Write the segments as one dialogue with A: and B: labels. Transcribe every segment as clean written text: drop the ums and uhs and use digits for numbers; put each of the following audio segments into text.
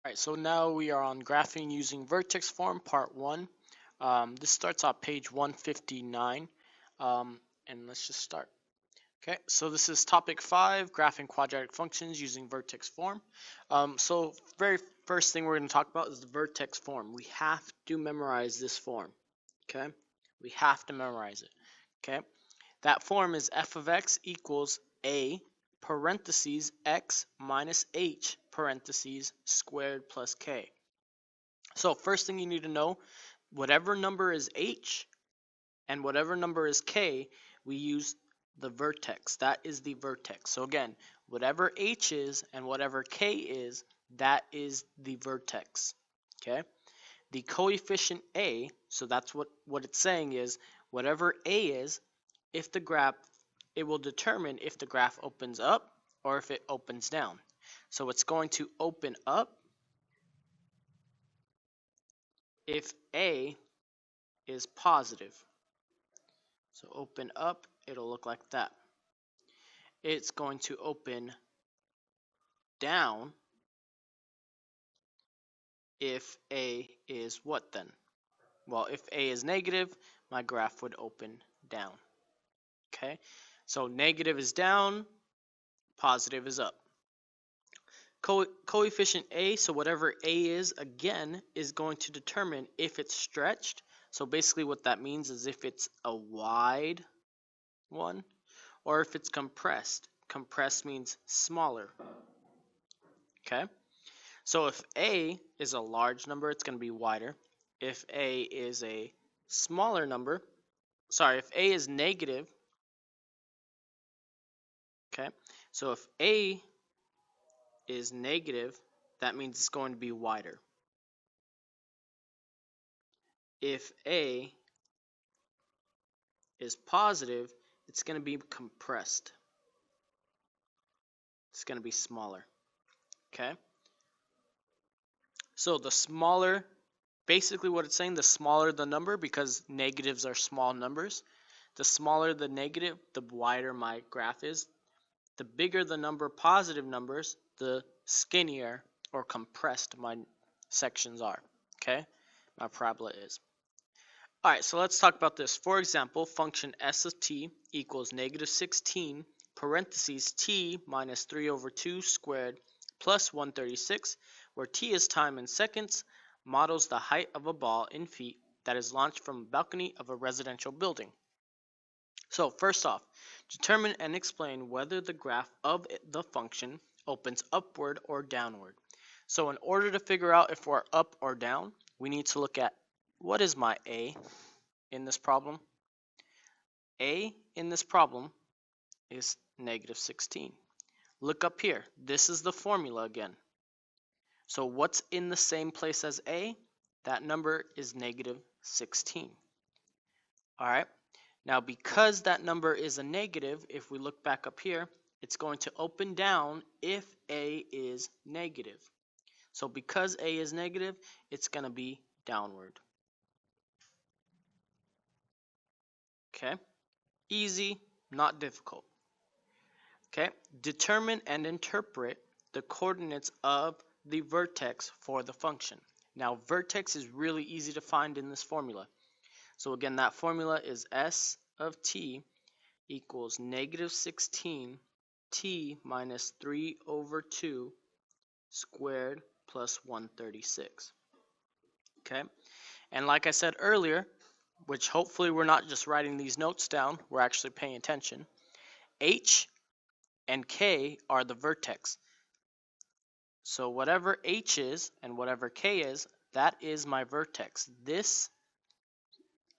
A: Alright, so now we are on graphing using vertex form, part 1. This starts on page 159, and let's just start. Okay, so this is topic 5, graphing quadratic functions using vertex form. So very first thing we're going to talk about is the vertex form. We have to memorize this form. Okay, we have to memorize it. Okay, that form is f of x equals a parentheses x minus h parentheses squared plus k. So first thing you need to know, whatever number is h and whatever number is k, we use the vertex. That is the vertex. So again, whatever h is and whatever k is, that is the vertex. Okay? The coefficient a, so that's what it's saying is, whatever a is, if the graph, it will determine if the graph opens up or if it opens down. So it's going to open up if a is positive. So open up, it'll look like that. It's going to open down if a is what then? Well, if a is negative, my graph would open down. Okay, so negative is down, positive is up. Coefficient a, so whatever a is, again, is going to determine if it's stretched. So basically what that means is if it's a wide one or if it's compressed. Compressed means smaller. Okay, so if a is a large number, it's going to be wider. If a is a smaller number, if a is negative, okay, so if a is negative, that means it's going to be wider. If a is positive, it's going to be compressed. It's going to be smaller. Okay? So the smaller, basically what it's saying, the smaller the number, because negatives are small numbers, the smaller the negative, the wider my graph is. The bigger the number positive numbers, the skinnier or compressed my sections are. Okay? My parabola is. Alright, so let's talk about this. For example, function s of t equals negative 16 parentheses t minus 3 over 2 squared plus 136, where t is time in seconds, models the height of a ball in feet that is launched from a balcony of a residential building. So first off, determine and explain whether the graph of the function opens upward or downward. So in order to figure out if we're up or down, we need to look at what is my a in this problem. A in this problem is negative 16. Look up here. This is the formula again. So what's in the same place as a? That number is negative 16. All right. Now because that number is a negative, if we look back up here, it's going to open down if a is negative. So because a is negative, it's going to be downward. Okay? Easy, not difficult. Okay? Determine and interpret the coordinates of the vertex for the function. Now vertex is really easy to find in this formula. So again, that formula is s of t equals negative 16 t minus 3 over 2 squared plus 136. Okay? And like I said earlier, which hopefully we're not just writing these notes down, we're actually paying attention, h and k are the vertex. So whatever h is and whatever k is, that is my vertex.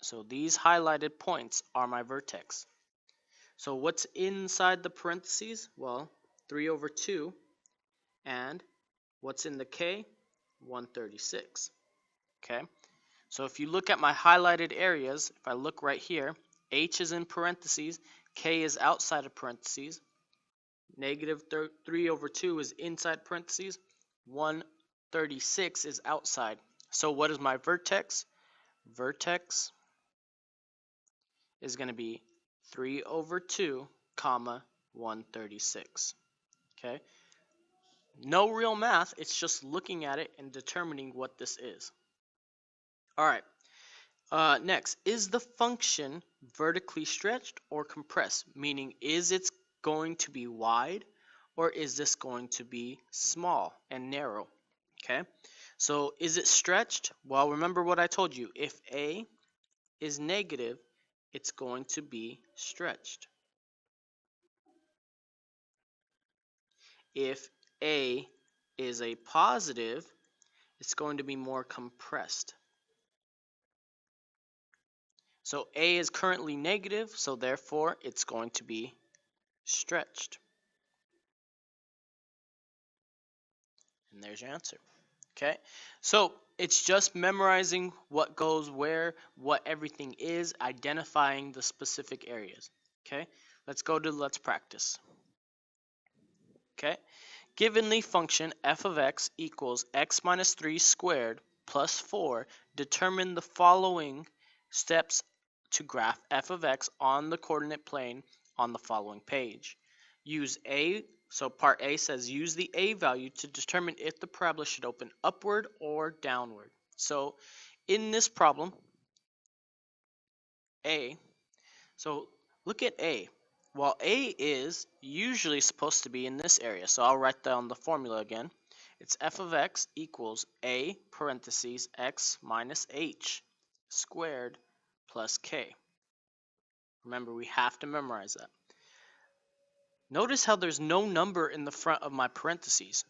A: So these highlighted points are my vertex. So what's inside the parentheses? Well, 3 over 2. And what's in the k? 136. Okay? So if you look at my highlighted areas, if I look right here, h is in parentheses, k is outside of parentheses, negative 3 over 2 is inside parentheses, 136 is outside. So what is my vertex? Vertex is going to be 3 over 2, comma, 136. Okay? No real math, it's just looking at it and determining what this is. All right. Next, is the function vertically stretched or compressed? Meaning, is it going to be wide or is this going to be small and narrow? Okay, so is it stretched? Well, remember what I told you. If a is negative, it's going to be stretched. If a is a positive, it's going to be more compressed. So a is currently negative, so therefore it's going to be stretched. And there's your answer. Okay, so it's just memorizing what goes where, what everything is, identifying the specific areas. Okay, let's practice. Okay, given the function f of x equals x minus 3 squared plus 4, determine the following steps to graph f of x on the coordinate plane on the following page. So part A says use the a value to determine if the parabola should open upward or downward. So in this problem, so look at A. Well, A is usually supposed to be in this area, so I'll write down the formula again. It's f of x equals a parentheses x minus h squared plus k. Remember, we have to memorize that. Notice how there's no number in the front of my parentheses.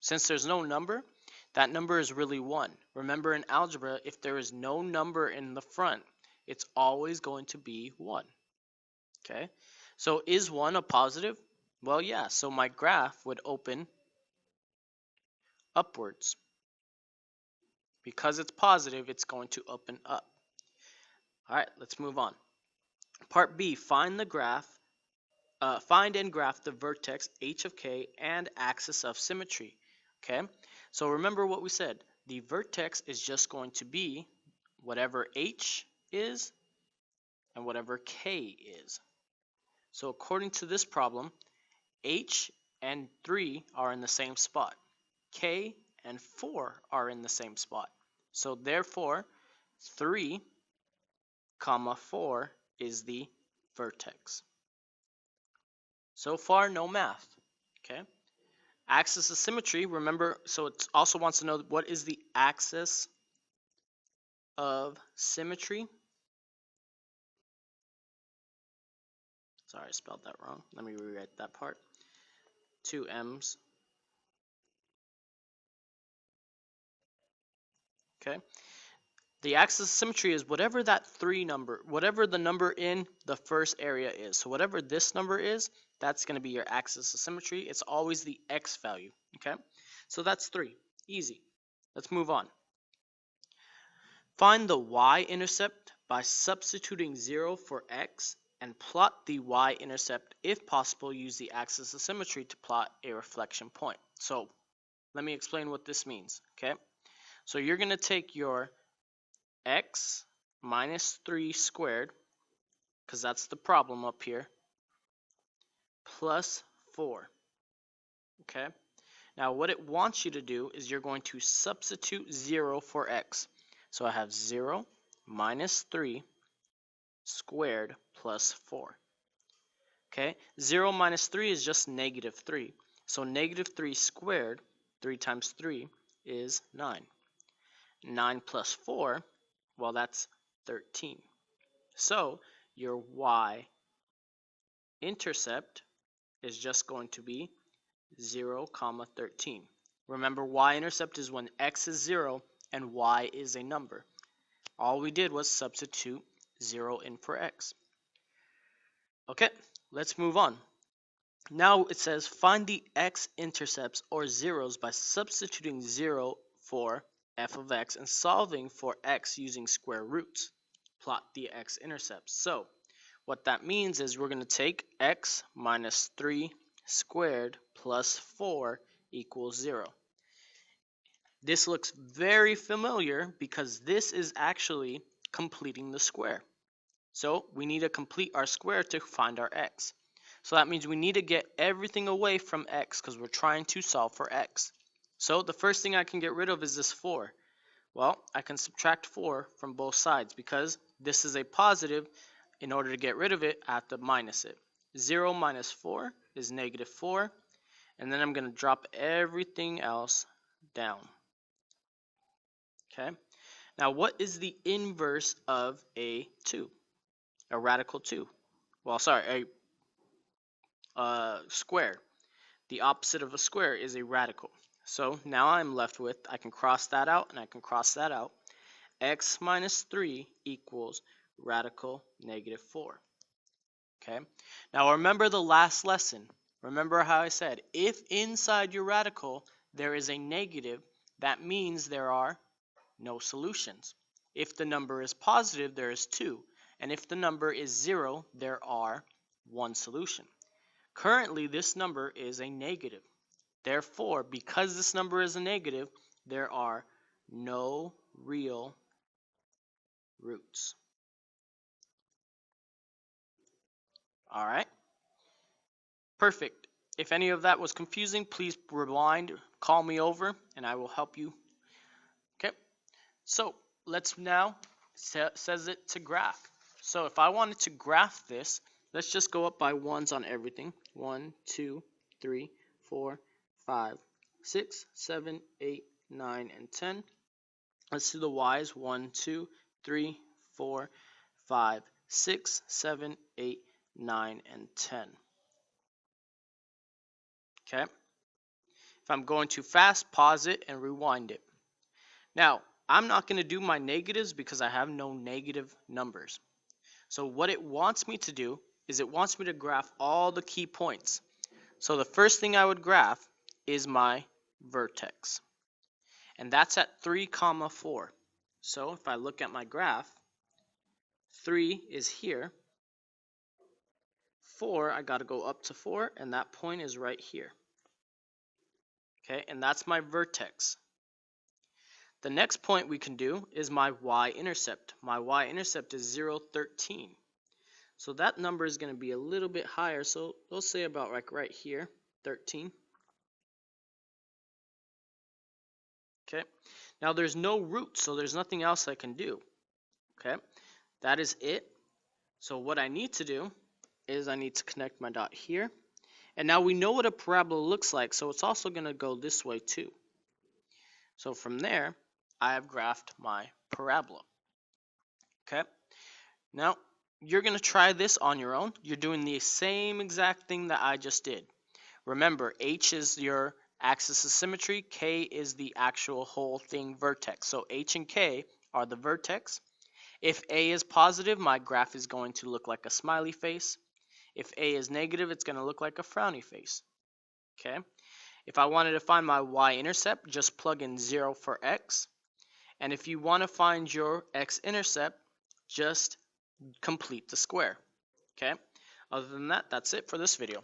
A: Since there's no number, that number is really 1. Remember, in algebra, if there is no number in the front, it's always going to be 1. Okay, so is 1 a positive? Well, yeah, so my graph would open upwards. Because it's positive, it's going to open up. All right, let's move on. Part B, find and graph the vertex h of k and axis of symmetry. Okay, so remember what we said. The vertex is just going to be whatever h is and whatever k is. So according to this problem, h and 3 are in the same spot. K and 4 are in the same spot. So therefore, 3, 4 is the vertex. So far, no math. Okay. Axis of symmetry, remember, so it also wants to know what is the axis of symmetry. Sorry, I spelled that wrong. Let me rewrite that part. 2 M's. Okay. The axis of symmetry is whatever that 3 number, whatever the number in the first area is. So whatever this number is, that's going to be your axis of symmetry. It's always the x value. Okay. So that's 3. Easy. Let's move on. Find the y-intercept by substituting 0 for x and plot the y-intercept. If possible, use the axis of symmetry to plot a reflection point. So let me explain what this means. Okay, so you're going to take your x minus 3 squared, because that's the problem up here, plus 4. Okay, now what it wants you to do is you're going to substitute 0 for x. So I have 0 minus 3 squared plus 4. Okay, 0 minus 3 is just negative 3. So negative 3 squared, 3 times 3 is 9. 9 plus 4, well, that's 13. So your y-intercept is just going to be 0, 13. Remember, y-intercept is when x is 0 and y is a number. All we did was substitute 0 in for x. Okay, let's move on. Now it says find the x-intercepts or zeros by substituting 0 for f of x and solving for x using square roots. Plot the x-intercepts. So what that means is we're going to take x minus 3 squared plus 4 equals 0. This looks very familiar because this is actually completing the square. So we need to complete our square to find our x. So that means we need to get everything away from x because we're trying to solve for x. So the first thing I can get rid of is this 4. Well, I can subtract 4 from both sides because this is a positive. In order to get rid of it, I have to minus it. 0 minus 4 is negative 4. And then I'm going to drop everything else down. Okay. Now, what is the inverse of a 2? A radical 2. Well, sorry, a square. The opposite of a square is a radical. So now I'm left with, I can cross that out and I can cross that out. X minus 3 equals radical negative 4. Okay. Now remember the last lesson. Remember how I said, if inside your radical there is a negative, that means there are no solutions. If the number is positive, there is 2. And if the number is 0, there are 1 solution. Currently, this number is a negative. Therefore, because this number is a negative, there are no real roots. All right? Perfect. If any of that was confusing, please rewind, call me over, and I will help you. Okay? So, let's now, says it to graph. So, if I wanted to graph this, let's just go up by ones on everything. 1, 2, 3, 4, 5, 6, 7, 8, 9, and 10. Let's do the y's. 1, 2, 3, 4, 5, 6, 7, 8, 9, and 10. Okay? If I'm going too fast, pause it and rewind it. Now, I'm not going to do my negatives because I have no negative numbers. So what it wants me to do is it wants me to graph all the key points. So the first thing I would graph is my vertex. And that's at 3, 4. So if I look at my graph, 3 is here. 4, I got to go up to 4, and that point is right here. Okay, and that's my vertex. The next point we can do is my y-intercept. My y-intercept is 0, 13. So that number is going to be a little bit higher. So we'll say about like right here, 13. Okay. Now there's no root, so there's nothing else I can do. Okay. That is it. So what I need to do is I need to connect my dot here. And now we know what a parabola looks like, so it's also going to go this way too. So from there, I have graphed my parabola. Okay. Now, you're going to try this on your own. You're doing the same exact thing that I just did. Remember, H is your axis of symmetry. K is the actual whole thing vertex. So H and K are the vertex. If A is positive, my graph is going to look like a smiley face. If A is negative, it's going to look like a frowny face. Okay. If I wanted to find my y-intercept, just plug in 0 for x. And if you want to find your x-intercept, just complete the square. Okay. Other than that, that's it for this video.